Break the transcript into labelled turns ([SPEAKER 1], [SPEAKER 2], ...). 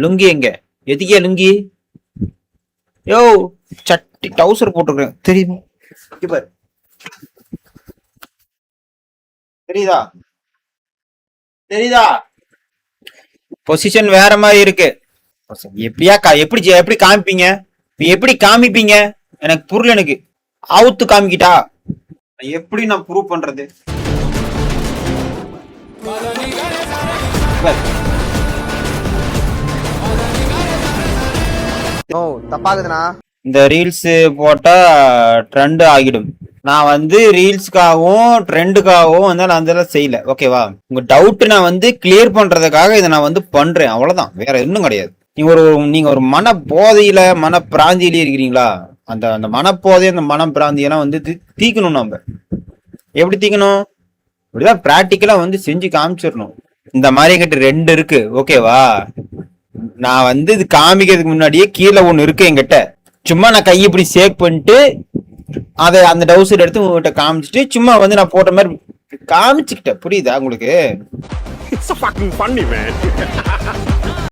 [SPEAKER 1] லுங்கி எங்க? எதுக்கே லுங்கி? யோ சட்டி டவுசர் போட்டுருக்கேன் தெரியுமா? பாரு தெரியுதா? தெரியுதா? பொசிஷன் வேற மாதிரி இருக்கு. எப்படியா எப்படி எப்படி காமிப்பீங்க? எப்படி காமிப்பீங்க? எனக்கு புரியல. எனக்கு அவுத்து காமிக்கிட்டா எப்படி நான் ப்ரூவ் பண்றது?
[SPEAKER 2] தப்பாகுதுண்ணா. இந்த
[SPEAKER 1] ரீல்ஸ் போட்டா ட்ரெண்ட் ஆகிடும். நான் வந்து ரீல்ஸ்க்காகவும் ட்ரெண்டுக்காகவும் வந்து நான் அதெல்லாம் செய்யல. ஓகேவா? உங்க டவுட் நான் வந்து கிளியர் பண்றதுக்காக இதை நான் வந்து பண்றேன். அவ்வளவுதான், வேற இன்னும் கிடையாது. நீங்க ஒரு மன போதையில மன பிராந்தியிலே இருக்கிறீங்களா? அந்த அந்த மனப்போதை அந்த மன பிராந்தியெல்லாம் வந்து தீக்கணும். நம்ம எப்படி தீக்கணும்? இப்படிதான் பிராக்டிக்கலா வந்து செஞ்சு காமிச்சிடணும். இந்த மாதிரி என்கிட்ட 2 இருக்கு. ஓகேவா? நான் வந்து இது காமிக்கிறதுக்கு முன்னாடியே கீழே ஒண்ணு இருக்கு என்கிட்ட. சும்மா நான் கையை இப்படி சேக் பண்ணிட்டு அதை அந்த டவுசர் எடுத்து உங்ககிட்ட காமிச்சிட்டு சும்மா வந்து நான் போட்ட மாதிரி காமிச்சுக்கிட்டேன். புரியுதா உங்களுக்கு?
[SPEAKER 3] It's so fucking funny, man.